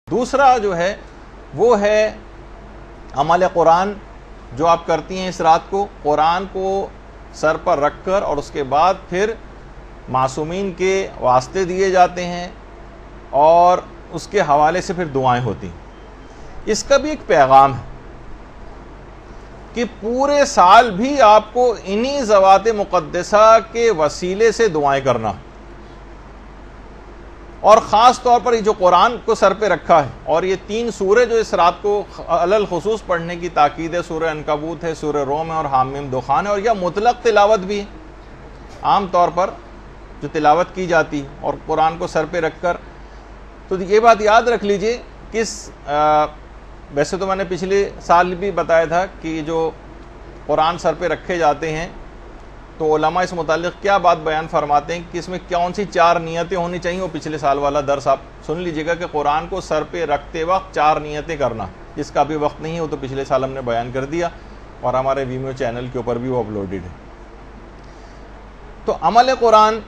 دوسرا جو ہے وہ ہے عمل قرآن جو آپ کرتی ہیں اس رات کو، قرآن کو سر پر رکھ کر، اور اس کے بعد پھر معصومین کے واسطے دیے جاتے ہیں اور اس کے حوالے سے پھر دعائیں ہوتی ہیں۔ اس کا بھی ایک پیغام ہے کہ پورے سال بھی آپ کو انہی ذوات مقدسہ کے وسیلے سے دعائیں کرنا، اور خاص طور پر یہ جو قرآن کو سر پہ رکھا ہے، اور یہ 3 سورے جو اس رات کو علل خصوص پڑھنے کی تاکید ہے، سورہ عنکبوت ہے، سورہ روم ہے اور حامیم دخان ہے، اور یہ مطلق تلاوت بھی ہے عام طور پر جو تلاوت کی جاتی ہے، اور قرآن کو سر پہ رکھ کر۔ تو یہ بات یاد رکھ لیجئے کہ ویسے تو میں نے پچھلے سال بھی بتایا تھا کہ جو قرآن سر پہ رکھے جاتے ہیں تو علماء اس متعلق کیا بات بیان فرماتے ہیں کہ اس میں کون سی 4 نیتیں ہونی چاہیے۔ وہ پچھلے سال والا درس آپ سن لیجئے گا کہ قرآن کو سر پہ رکھتے وقت 4 نیتیں کرنا، جس کا بھی وقت نہیں ہے وہ تو پچھلے سال ہم نے بیان کر دیا، اور ہمارے ویمیو چینل کے اوپر بھی وہ اپلوڈڈ ہے۔ تو عمل قرآن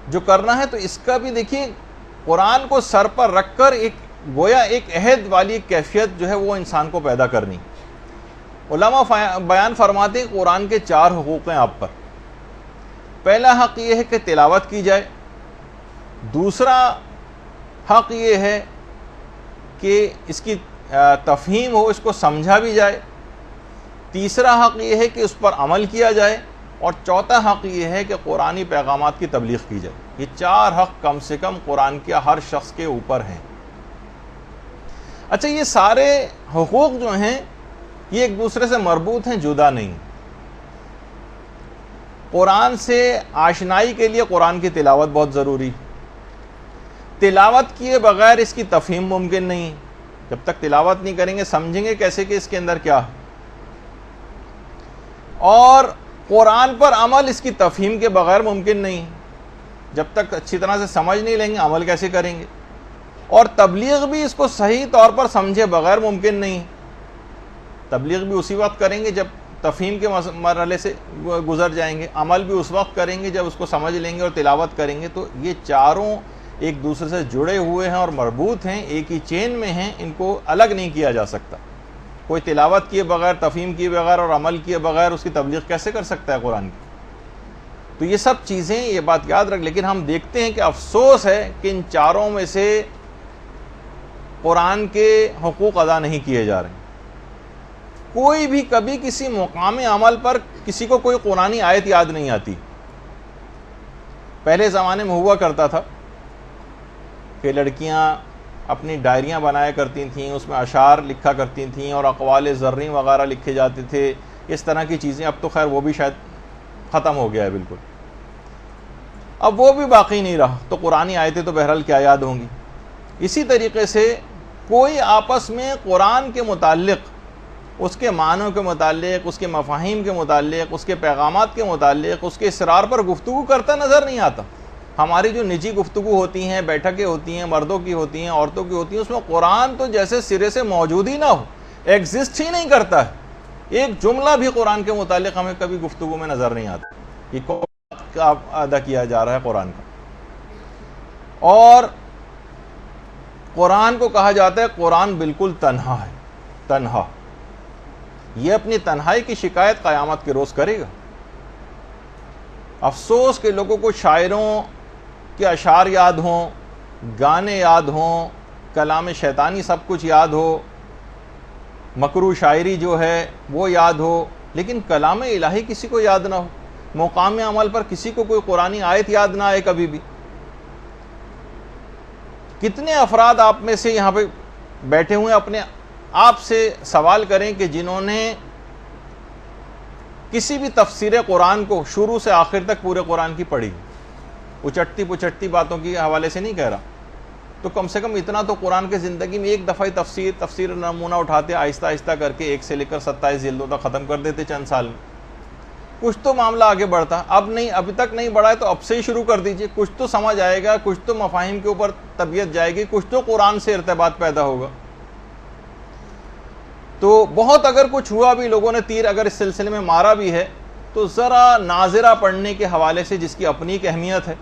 جو کرنا ہے تو اس کا بھی دیکھیے، قرآن کو سر پر رکھ کر ایک گویا ایک عہد والی کیفیت جو ہے وہ انسان کو پیدا کرنی۔ علماء بیان فرماتے ہیں قرآن کے 4 حقوق ہیں آپ پر۔ پہلا حق یہ ہے کہ تلاوت کی جائے، دوسرا حق یہ ہے کہ اس کی تفہیم ہو، اس کو سمجھا بھی جائے، تیسرا حق یہ ہے کہ اس پر عمل کیا جائے، اور چوتھا حق یہ ہے کہ قرآنی پیغامات کی تبلیغ کی جائے۔ یہ 4 حق کم سے کم قرآن کے ہر شخص کے اوپر ہیں۔ اچھا، یہ سارے حقوق جو ہیں یہ ایک دوسرے سے مربوط ہیں، جدا نہیں۔ قرآن سے آشنائی کے لیے قرآن کی تلاوت بہت ضروری، تلاوت کیے بغیر اس کی تفہیم ممکن نہیں۔ جب تک تلاوت نہیں کریں گے سمجھیں گے کیسے کہ اس کے اندر کیا ہے، اور قرآن پر عمل اس کی تفہیم کے بغیر ممکن نہیں۔ جب تک اچھی طرح سے سمجھ نہیں لیں گے عمل کیسے کریں گے، اور تبلیغ بھی اس کو صحیح طور پر سمجھے بغیر ممکن نہیں۔ تبلیغ بھی اسی وقت کریں گے جب تفہیم کے مرحلے سے گزر جائیں گے، عمل بھی اس وقت کریں گے جب اس کو سمجھ لیں گے اور تلاوت کریں گے۔ تو یہ چاروں ایک دوسرے سے جڑے ہوئے ہیں اور مربوط ہیں، ایک ہی چین میں ہیں، ان کو الگ نہیں کیا جا سکتا۔ کوئی تلاوت کیے بغیر، تفہیم کیے بغیر اور عمل کیے بغیر اس کی تبلیغ کیسے کر سکتا ہے قرآن کی؟ تو یہ سب چیزیں، یہ بات یاد رکھ، لیکن ہم دیکھتے ہیں کہ افسوس ہے کہ ان چاروں میں سے قرآن کے حقوق ادا نہیں کیے جا رہے ہیں۔ کوئی بھی کبھی کسی مقام عمل پر کسی کو کوئی قرآنی آیت یاد نہیں آتی۔ پہلے زمانے میں ہوا کرتا تھا کہ لڑکیاں اپنی ڈائریاں بنایا کرتی تھیں، اس میں اشعار لکھا کرتی تھیں اور اقوال زرعی وغیرہ لکھے جاتے تھے، اس طرح کی چیزیں۔ اب تو خیر وہ بھی شاید ختم ہو گیا ہے بالکل، اب وہ بھی باقی نہیں رہا، تو قرآنی آیتیں تو بہرحال کیا یاد ہوں گی۔ اسی طریقے سے کوئی آپس میں قرآن کے متعلق، اس کے معنوں کے متعلق، اس کے مفاہیم کے متعلق، اس کے پیغامات کے متعلق، اس کے اسرار پر گفتگو کرتا نظر نہیں آتا۔ ہماری جو نجی گفتگو ہوتی ہیں، بیٹھکیں ہوتی ہیں، مردوں کی ہوتی ہیں، عورتوں کی ہوتی ہیں، اس میں قرآن تو جیسے سرے سے موجود ہی نہ ہو، ایگزسٹ ہی نہیں کرتا ہے۔ ایک جملہ بھی قرآن کے متعلق ہمیں کبھی گفتگو میں نظر نہیں آتا۔ یہ کون ادا کیا جا رہا ہے قرآن کا؟ اور قرآن کو کہا جاتا ہے قرآن بالکل تنہا ہے، تنہا۔ یہ اپنی تنہائی کی شکایت قیامت کے روز کرے گا۔ افسوس کہ لوگوں کو شاعروں کے اشعار یاد ہوں، گانے یاد ہوں، کلام شیطانی سب کچھ یاد ہو، مکروہ شاعری جو ہے وہ یاد ہو، لیکن کلام الہی کسی کو یاد نہ ہو، مقام عمل پر کسی کو کوئی قرآنی آیت یاد نہ آئے کبھی بھی۔ کتنے افراد آپ میں سے یہاں پہ بیٹھے ہوئے اپنے آپ سے سوال کریں کہ جنہوں نے کسی بھی تفسیر قرآن کو شروع سے آخر تک پورے قرآن کی پڑھی، اچٹتی پچٹتی باتوں کے حوالے سے نہیں کہہ رہا، تو کم سے کم اتنا تو قرآن کے زندگی میں ایک دفعہ تفسیر نمونہ اٹھاتے، آہستہ آہستہ کر کے 1 سے لے کر 27 جلدوں تک ختم کر دیتے چند سال میں۔ کچھ تو معاملہ آگے بڑھتا، اب نہیں، ابھی تک نہیں بڑھا ہے تو اب سے ہی شروع کر دیجئے، کچھ تو سمجھ آئے گا، کچھ تو مفاہیم کے اوپر طبیعت جائے گی، کچھ تو قرآن سے ارتباط پیدا ہوگا۔ تو بہت اگر کچھ ہوا بھی، لوگوں نے تیر اگر اس سلسلے میں مارا بھی ہے، تو ذرا ناظرہ پڑھنے کے حوالے سے جس کی اپنی ایک اہمیت ہے،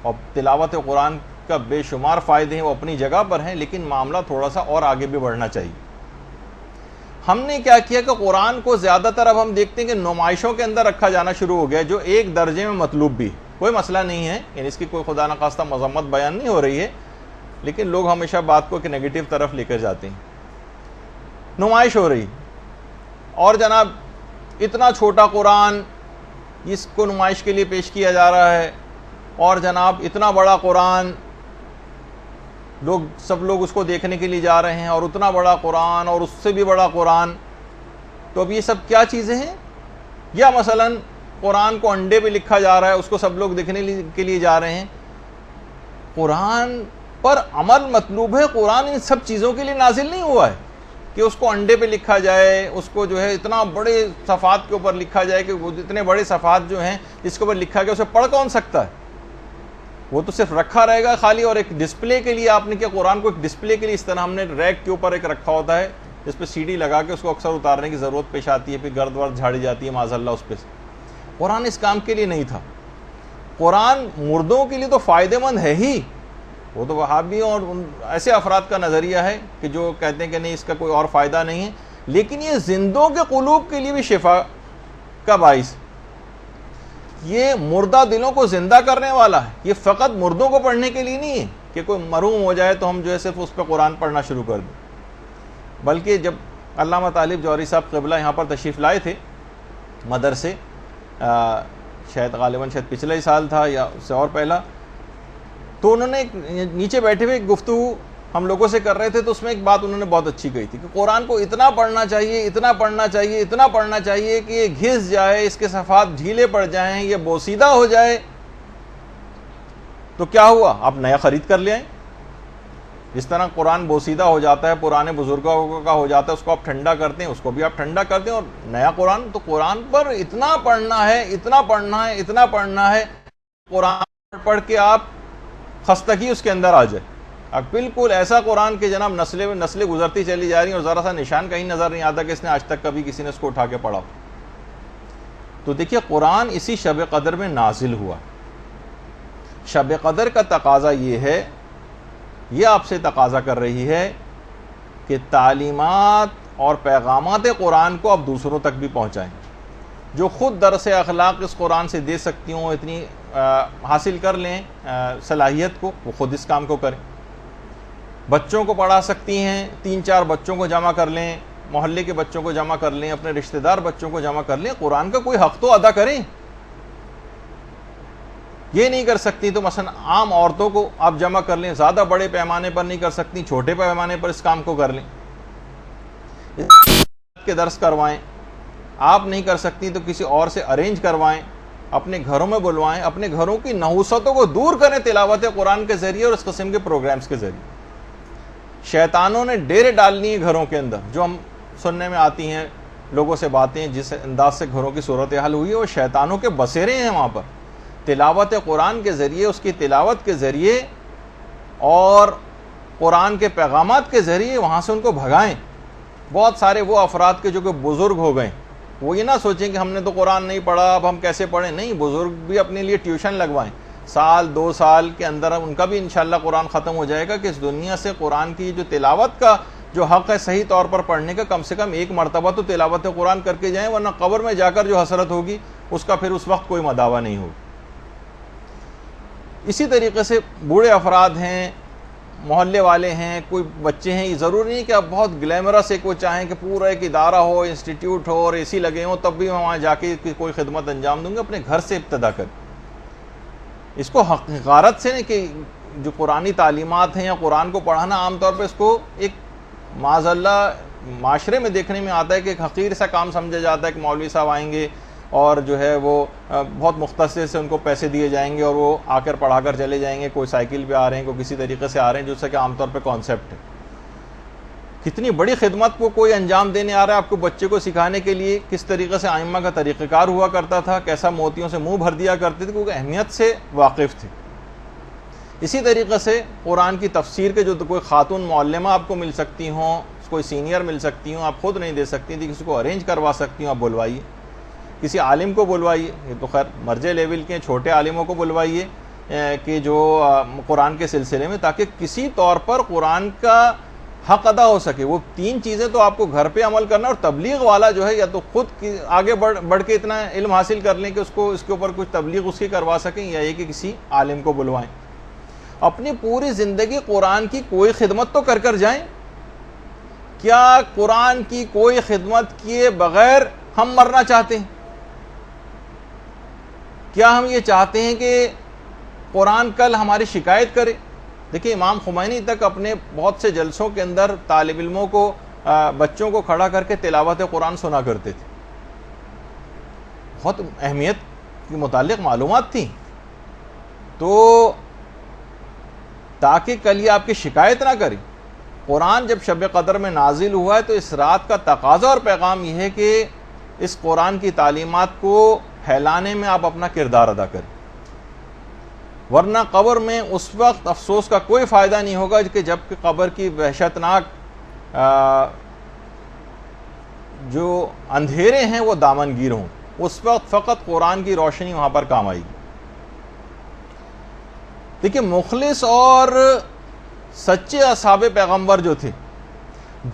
اور تلاوت قرآن کا بے شمار فائدے ہیں، وہ اپنی جگہ پر ہیں، لیکن معاملہ تھوڑا سا اور آگے بھی بڑھنا چاہیے۔ ہم نے کیا کیا کہ قرآن کو زیادہ تر اب ہم دیکھتے ہیں کہ نمائشوں کے اندر رکھا جانا شروع ہو گیا، جو ایک درجے میں مطلوب بھی، کوئی مسئلہ نہیں ہے، یعنی اس کی کوئی خدا نخواستہ مذمت بیان نہیں ہو رہی ہے، لیکن لوگ ہمیشہ بات کو ایک نیگیٹو طرف لے کر جاتے ہیں۔ نمائش ہو رہی، اور جناب اتنا چھوٹا قرآن اس کو نمائش کے لیے پیش کیا جا رہا ہے، اور جناب اتنا بڑا قرآن سب لوگ اس کو دیکھنے کے لیے جا رہے ہیں، اور اتنا بڑا قرآن اور اس سے بھی بڑا قرآن۔ تو اب یہ سب کیا چیزیں ہیں؟ یا مثلا قرآن کو انڈے پہ لکھا جا رہا ہے، اس کو سب لوگ دیکھنے کے لیے جا رہے ہیں۔ قرآن پر عمل مطلوب ہے، قرآن ان سب چیزوں کے لیے نازل نہیں ہوا ہے کہ اس کو انڈے پہ لکھا جائے، اس کو جو ہے اتنا بڑے صفحات کے اوپر لکھا جائے کہ وہ اتنے بڑے صفحات جو ہیں جس کے اوپر لکھا گیا اسے پڑھ کون سکتا ہے؟ وہ تو صرف رکھا رہے گا خالی، اور ایک ڈسپلے کے لیے آپ نے کیا قرآن کو ایک ڈسپلے کے لیے اس طرح ہم نے ریک کے اوپر ایک رکھا ہوتا ہے جس پہ سی ڈی لگا کے اس کو اکثر اتارنے کی ضرورت پیش آتی ہے، پھر گرد ورد جھاڑی جاتی ہے معاذ اللہ اس پہ سے۔ قرآن اس کام کے لیے نہیں تھا۔ قرآن مردوں کے لیے تو فائدہ مند ہے ہی، وہ تو وہابیوں اور ایسے افراد کا نظریہ ہے کہ جو کہتے ہیں کہ نہیں اس کا کوئی اور فائدہ نہیں ہے، لیکن یہ زندوں کے قلوب کے لیے بھی شفا کا باعث، یہ مردہ دلوں کو زندہ کرنے والا ہے۔ یہ فقط مردوں کو پڑھنے کے لیے نہیں ہے کہ کوئی مرحوم ہو جائے تو ہم جو ہے صرف اس پہ قرآن پڑھنا شروع کر دیں، بلکہ جب علامہ طالب جوہری صاحب قبلہ یہاں پر تشریف لائے تھے مدرسے، شاید غالباً پچھلے ہی سال تھا یا اس سے اور پہلا، تو انہوں نے نیچے بیٹھے ہوئے ایک گفتگو ہم لوگوں سے کر رہے تھے، تو اس میں ایک بات انہوں نے بہت اچھی کہی تھی کہ قرآن کو اتنا پڑھنا چاہیے، اتنا پڑھنا چاہیے، اتنا پڑھنا چاہیے کہ یہ گھس جائے، اس کے صفحات ڈھیلے پڑ جائیں، یہ بوسیدہ ہو جائے تو کیا ہوا؟ آپ نیا خرید کر لے آئیں۔ جس طرح قرآن بوسیدہ ہو جاتا ہے، پرانے بزرگوں کا ہو جاتا ہے، اس کو آپ ٹھنڈا کرتے ہیں، اس کو بھی آپ ٹھنڈا کرتے ہیں، اور نیا قرآن، تو قرآن پر اتنا پڑھنا ہے، اتنا پڑھنا ہے، اتنا پڑھنا ہے، قرآن پڑھ کے آپ خستگی اس کے اندر آ جائے۔ اب بالکل ایسا قرآن کہ جناب نسلیں گزرتی چلی جا رہی ہیں اور ذرا سا نشان کہیں نظر نہیں آتا کہ اس نے آج تک کبھی کسی نے اس کو اٹھا کے پڑھا۔ تو دیکھیے قرآن اسی شب قدر میں نازل ہوا۔ شب قدر کا تقاضا یہ ہے، یہ آپ سے تقاضا کر رہی ہے کہ تعلیمات اور پیغامات قرآن کو آپ دوسروں تک بھی پہنچائیں۔ جو خود درس اخلاق اس قرآن سے دے سکتی ہوں، اتنی حاصل کر لیں صلاحیت کو، وہ خود اس کام کو کریں۔ بچوں کو پڑھا سکتی ہیں، 3-4 بچوں کو جمع کر لیں، محلے کے بچوں کو جمع کر لیں، اپنے رشتہ دار بچوں کو جمع کر لیں، قرآن کا کوئی حق تو ادا کریں۔ یہ نہیں کر سکتی تو مثلا عام عورتوں کو آپ جمع کر لیں، زیادہ بڑے پیمانے پر نہیں کر سکتی، چھوٹے پیمانے پر اس کام کو کر لیں، کے درس کروائیں۔ آپ نہیں کر سکتی تو کسی اور سے ارینج کروائیں، اپنے گھروں میں بلوائیں، اپنے گھروں کی نحوستوں کو دور کریں تلاوت قرآن کے ذریعے اور اس قسم کے پروگرامز کے ذریعے۔ شیطانوں نے ڈیرے ڈالنی ہے گھروں کے اندر، جو ہم سننے میں آتی ہیں لوگوں سے باتیں، جس انداز سے گھروں کی صورتحال ہوئی ہے وہ شیطانوں کے بسیرے ہیں وہاں پر۔ تلاوت قرآن کے ذریعے، اس کی تلاوت کے ذریعے اور قرآن کے پیغامات کے ذریعے وہاں سے ان کو بھگائیں۔ بہت سارے وہ افراد کے جو کہ بزرگ ہو گئے، وہ یہ نہ سوچیں کہ ہم نے تو قرآن نہیں پڑھا اب ہم کیسے پڑھیں، نہیں، بزرگ بھی اپنے لیے ٹیوشن لگوائیں، 1-2 سال کے اندر ان کا بھی انشاءاللہ قرآن ختم ہو جائے گا کہ اس دنیا سے قرآن کی جو تلاوت کا جو حق ہے صحیح طور پر پڑھنے کا، کم سے کم ایک مرتبہ تو تلاوت قرآن کر کے جائیں، ورنہ قبر میں جا کر جو حسرت ہوگی اس کا پھر اس وقت کوئی مداوع نہیں ہوگا۔ اسی طریقے سے بوڑھے افراد ہیں، محلے والے ہیں، کوئی بچے ہیں، یہ ضروری نہیں کہ آپ بہت گلیمرس ایک وہ چاہیں کہ پورا ایک ادارہ ہو، انسٹیٹیوٹ ہو اور اے سی لگے ہوں تب بھی میں وہاں جا کے کوئی خدمت انجام دوں گا۔ اپنے گھر سے ابتدا کریں، اس کو حقارت سے نہیں کہ جو قرآنی تعلیمات ہیں یا قرآن کو پڑھانا، عام طور پہ اس کو ایک معاذ اللہ معاشرے میں دیکھنے میں آتا ہے کہ ایک حقیر سا کام سمجھا جاتا ہے کہ مولوی صاحب آئیں گے اور جو ہے وہ بہت مختصر سے ان کو پیسے دیے جائیں گے اور وہ آ کر پڑھا کر چلے جائیں گے، کوئی سائیکل پہ آ رہے ہیں، کوئی کسی طریقے سے آ رہے ہیں، جو سے کہ عام طور پہ کانسیپٹ ہے۔ کتنی بڑی خدمت کو کوئی انجام دینے آ رہا ہے آپ کو بچے کو سکھانے کے لیے، کس طریقے سے ائمہ کا طریقہ کار ہوا کرتا تھا، کیسا موتیوں سے منہ بھر دیا کرتے تھے، کیونکہ اہمیت سے واقف تھے۔ اسی طریقے سے قرآن کی تفسیر کے جو کوئی خاتون معلمہ آپ کو مل سکتی ہوں، کوئی سینئر مل سکتی ہوں، آپ خود نہیں دے سکتی تھی، کسی کو ارینج کروا سکتی ہوں، آپ بلوائیے، کسی عالم کو بلوائیے، یہ تو خیر مرجع لیول کے چھوٹے عالموں کو بلوائیے، کہ جو قرآن کے سلسلے میں، تاکہ کسی طور پر قرآن کا حق ادا ہو سکے۔ وہ 3 چیزیں تو آپ کو گھر پہ عمل کرنا، اور تبلیغ والا جو ہے یا تو خود آگے بڑھ کے اتنا علم حاصل کر لیں کہ اس کے اوپر کچھ تبلیغ اس کی کروا سکیں، یا یہ کہ کسی عالم کو بلوائیں۔ اپنی پوری زندگی قرآن کی کوئی خدمت تو کر جائیں۔ کیا قرآن کی کوئی خدمت کیے بغیر ہم مرنا چاہتے ہیں؟ کیا ہم یہ چاہتے ہیں کہ قرآن کل ہماری شکایت کرے؟ دیکھیں، امام خمینی تک اپنے بہت سے جلسوں کے اندر طالب علموں کو، بچوں کو کھڑا کر کے تلاوت قرآن سنا کرتے تھے۔ بہت اہمیت کے متعلق معلومات تھیں، تو تاکہ کل یہ آپ کی شکایت نہ کرے۔ قرآن جب شب قدر میں نازل ہوا ہے تو اس رات کا تقاضا اور پیغام یہ ہے کہ اس قرآن کی تعلیمات کو پھیلانے میں آپ اپنا کردار ادا کریں، ورنہ قبر میں اس وقت افسوس کا کوئی فائدہ نہیں ہوگا کہ جب کہ قبر کی وحشتناک جو اندھیرے ہیں وہ دامن گیر ہوں۔ اس وقت فقط قرآن کی روشنی وہاں پر کام آئے گی۔ دیکھیں، مخلص اور سچے اصحاب پیغمبر جو تھے،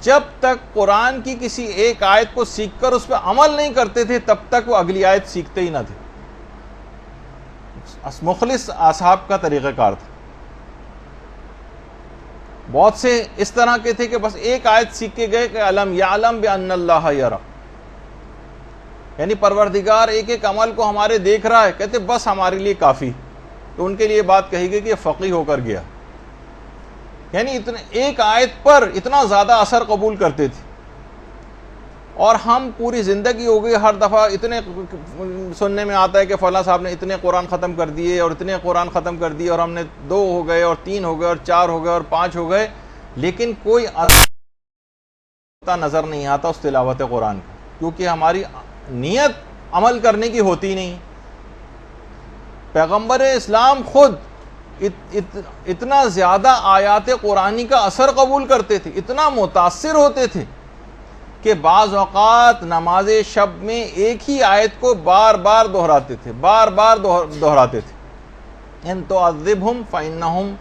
جب تک قرآن کی کسی ایک آیت کو سیکھ کر اس پہ عمل نہیں کرتے تھے تب تک وہ اگلی آیت سیکھتے ہی نہ تھے۔ مخلص اصحاب کا طریقہ کار تھا۔ بہت سے اس طرح کے تھے کہ بس ایک آیت سیکھ کے گئے کہ علم یعلم بان اللہ یرا، یعنی پروردگار ایک ایک عمل کو ہمارے دیکھ رہا ہے، کہتے بس ہمارے لیے کافی۔ تو ان کے لیے بات کہی گئی کہ یہ فقیہ ہو کر گیا، یعنی ایک آیت پر اتنا زیادہ اثر قبول کرتے تھے۔ اور ہم پوری زندگی ہو گئی، ہر دفعہ اتنے سننے میں آتا ہے کہ فلاں صاحب نے اتنے قرآن ختم کر دیے اور اتنے قرآن ختم کر دیے، اور ہم نے 2 ہو گئے اور 3 ہو گئے اور 4 ہو گئے اور 5 ہو گئے، لیکن کوئی نظر نہیں آتا اس تلاوت قرآن کا، کیونکہ ہماری نیت عمل کرنے کی ہوتی نہیں۔ پیغمبر اسلام خود اتنا زیادہ آیات قرآنی کا اثر قبول کرتے تھے، اتنا متاثر ہوتے تھے کہ بعض اوقات نماز شب میں ایک ہی آیت کو بار بار دہراتے تھے۔ ان تعذبہم فإنہم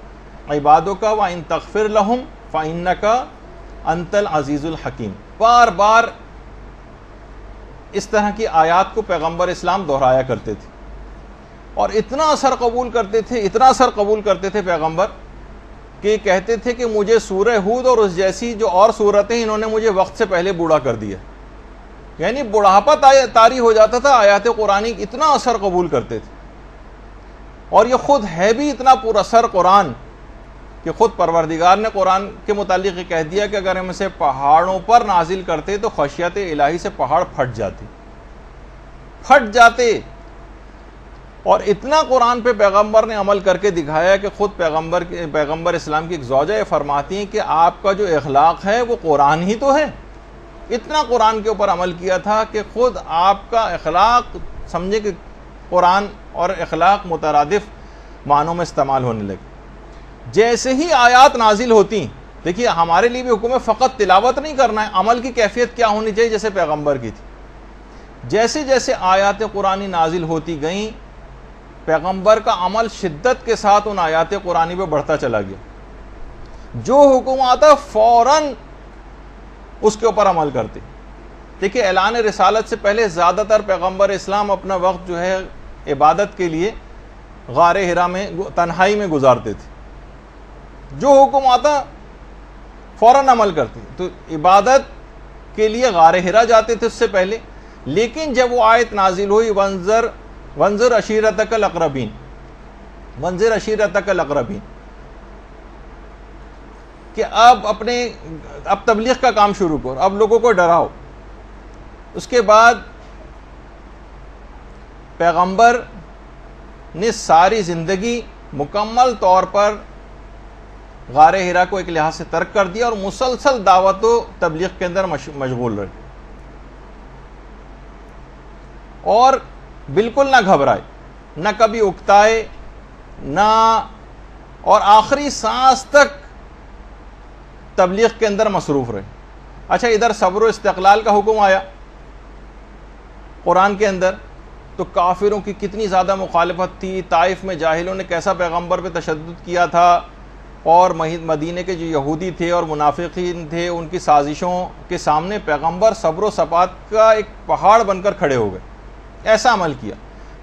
عبادک وإن تغفر لہم فإنک انت العزیز الحکیم۔ بار بار اس طرح کی آیات کو پیغمبر اسلام دہرایا کرتے تھے، اور اتنا اثر قبول کرتے تھے پیغمبر کہ کہتے تھے کہ مجھے سورہ ہود اور اس جیسی جو اور صورتیں انہوں نے مجھے وقت سے پہلے بوڑھا کر دیا، یعنی بڑھاپا طاری ہو جاتا تھا۔ آیات قرآنی اتنا اثر قبول کرتے تھے، اور یہ خود ہے بھی اتنا پر اثر قرآن کہ خود پروردگار نے قرآن کے متعلق یہ کہہ دیا کہ اگر ہم اسے پہاڑوں پر نازل کرتے تو خشیت الہی سے پہاڑ پھٹ جاتے۔ اور اتنا قرآن پہ پیغمبر نے عمل کر کے دکھایا کہ خود پیغمبر اسلام کی ایک زوجہ یہ فرماتی ہیں کہ آپ کا جو اخلاق ہے وہ قرآن ہی تو ہے۔ اتنا قرآن کے اوپر عمل کیا تھا کہ خود آپ کا اخلاق سمجھے کہ قرآن اور اخلاق مترادف معنوں میں استعمال ہونے لگے۔ جیسے ہی آیات نازل ہوتی، دیکھیے ہمارے لیے بھی حکم ہے فقط تلاوت نہیں کرنا ہے، عمل کی کیفیت کیا ہونی چاہیے جیسے پیغمبر کی تھی۔ جیسے جیسے آیات قرآنی نازل ہوتی گئیں، پیغمبر کا عمل شدت کے ساتھ ان آیات قرآنی پہ بڑھتا چلا گیا۔ جو حکم آتا فوراً اس کے اوپر عمل کرتے۔ دیکھیے اعلان رسالت سے پہلے زیادہ تر پیغمبر اسلام اپنا وقت جو ہے عبادت کے لیے غار حرا میں تنہائی میں گزارتے تھے۔ جو حکم آتا فوراً عمل کرتے، تو عبادت کے لیے غار حرا جاتے تھے اس سے پہلے۔ لیکن جب وہ آیت نازل ہوئی وانذر عشیرتک الاقربین، کہ اب تبلیغ کا کام شروع کرو، اب لوگوں کو ڈراؤ۔ اس کے بعد پیغمبر نے ساری زندگی مکمل طور پر غار حرا کو ایک لحاظ سے ترک کر دیا اور مسلسل دعوت و تبلیغ کے اندر مشغول رہے، اور بالکل نہ گھبرائے، نہ کبھی اکتائے، نہ، اور آخری سانس تک تبلیغ کے اندر مصروف رہے۔ اچھا، ادھر صبر و استقلال کا حکم آیا قرآن کے اندر تو کافروں کی کتنی زیادہ مخالفت تھی، طائف میں جاہلوں نے کیسا پیغمبر پہ تشدد کیا تھا، اور مدینے کے جو یہودی تھے اور منافقین تھے ان کی سازشوں کے سامنے پیغمبر صبر و ثبات کا ایک پہاڑ بن کر کھڑے ہو گئے، ایسا عمل کیا۔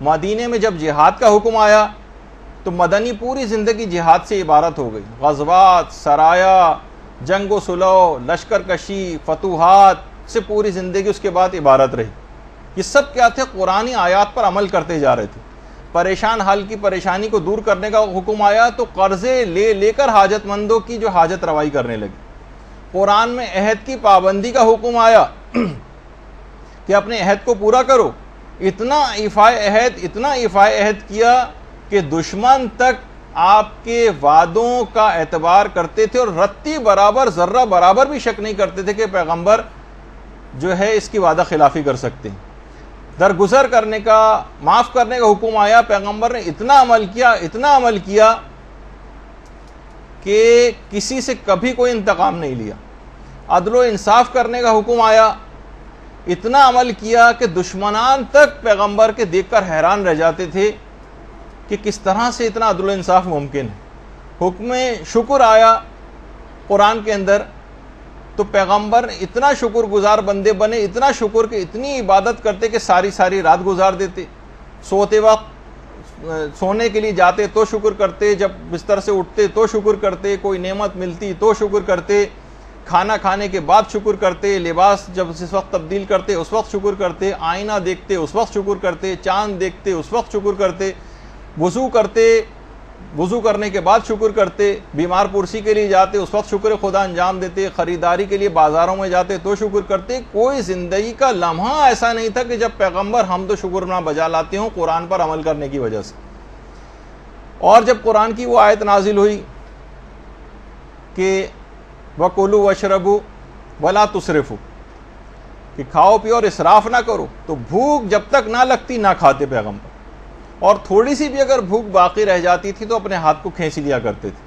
مدینے میں جب جہاد کا حکم آیا تو مدنی پوری زندگی جہاد سے عبارت ہو گئی، غزوات، سرایا، جنگ و صلح، لشکر کشی، فتوحات سے پوری زندگی اس کے بعد عبارت رہی۔ یہ سب کیا تھے؟ قرآنی آیات پر عمل کرتے جا رہے تھے۔ پریشان حال کی پریشانی کو دور کرنے کا حکم آیا تو قرضے لے کر حاجت مندوں کی جو حاجت روائی کرنے لگے۔ قرآن میں عہد کی پابندی کا حکم آیا کہ اپنے عہد کو پورا کرو۔ اتنا ایفائے عہد کیا کہ دشمن تک آپ کے وعدوں کا اعتبار کرتے تھے اور رتی برابر، ذرہ برابر بھی شک نہیں کرتے تھے کہ پیغمبر جو ہے اس کی وعدہ خلافی کر سکتے ہیں۔ درگزر کرنے کا، معاف کرنے کا حکم آیا، پیغمبر نے اتنا عمل کیا کہ کسی سے کبھی کوئی انتقام نہیں لیا۔ عدل و انصاف کرنے کا حکم آیا، اتنا عمل کیا کہ دشمنان تک پیغمبر کے دیکھ کر حیران رہ جاتے تھے کہ کس طرح سے اتنا عدل و انصاف ممکن ہے۔ حکم شکر آیا قرآن کے اندر، تو پیغمبر اتنا شکر گزار بندے بنے، اتنا شکر کہ اتنی عبادت کرتے کہ ساری رات گزار دیتے۔ سوتے وقت، سونے کے لیے جاتے تو شکر کرتے، جب بستر سے اٹھتے تو شکر کرتے، کوئی نعمت ملتی تو شکر کرتے، کھانا کھانے کے بعد شکر کرتے، لباس جب اس وقت تبدیل کرتے اس وقت شکر کرتے، آئینہ دیکھتے اس وقت شکر کرتے، چاند دیکھتے اس وقت شکر کرتے، وضو کرنے کے بعد شکر کرتے، بیمار پرسی کے لیے جاتے اس وقت شکر خدا انجام دیتے، خریداری کے لیے بازاروں میں جاتے تو شکر کرتے۔ کوئی زندگی کا لمحہ ایسا نہیں تھا کہ جب پیغمبر حمد و شکر نہ بجا لاتے ہوں قرآن پر عمل کرنے کی وجہ سے۔ اور جب قرآن کی وہ آیت نازل ہوئی کہ وَكُلُوا وَاشْرَبُوا وَلَا تُسْرِفُوا، کہ کھاؤ پیو اور اسراف نہ کرو، تو بھوک جب تک نہ لگتی نہ کھاتے پیغمبر، اور تھوڑی سی بھی اگر بھوک باقی رہ جاتی تھی تو اپنے ہاتھ کو کھینچ لیا کرتے تھے۔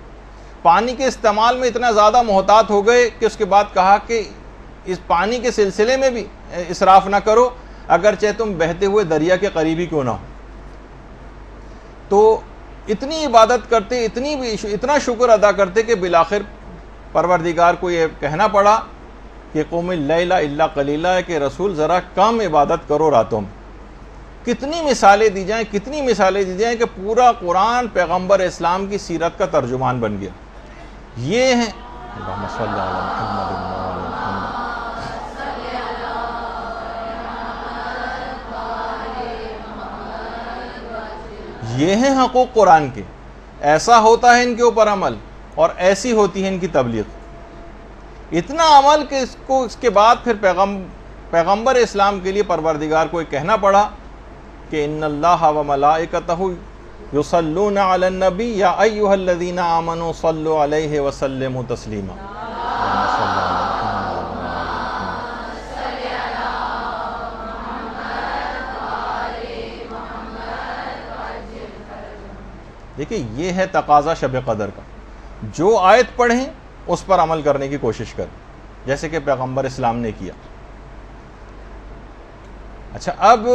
پانی کے استعمال میں اتنا زیادہ محتاط ہو گئے کہ اس کے بعد کہا کہ اس پانی کے سلسلے میں بھی اسراف نہ کرو، اگرچہ تم بہتے ہوئے دریا کے قریبی کیوں نہ ہو۔ تو اتنی عبادت کرتے، اتنا شکر ادا کرتے کہ بالآخر پروردگار کو یہ کہنا پڑا کہ قوم اللیل الا قلیلا، کہ رسول ذرا کم عبادت کرو راتوں میں۔ کتنی مثالیں دی جائیں کہ پورا قرآن پیغمبر اسلام کی سیرت کا ترجمان بن گیا۔ یہ ہیں اللہم صلی علی محمد وعلی محمد۔ یہ ہیں حقوق قرآن کے، ایسا ہوتا ہے ان کے اوپر عمل اور ایسی ہوتی ہے ان کی تبلیغ۔ اتنا عمل کہ اس کے بعد پھر پیغمبر اسلام کے لیے پروردگار کو کہنا پڑا کہ ان اللہ و ملائکتہ یصلون علی النبی یا ایھا الذین آمنوا صلوا علیہ وسلموا تسلیما۔ دیکھیں یہ ہے تقاضا شب قدر کا، جو آیت پڑھیں اس پر عمل کرنے کی کوشش کریں، جیسے کہ پیغمبر اسلام نے کیا۔ اچھا، اب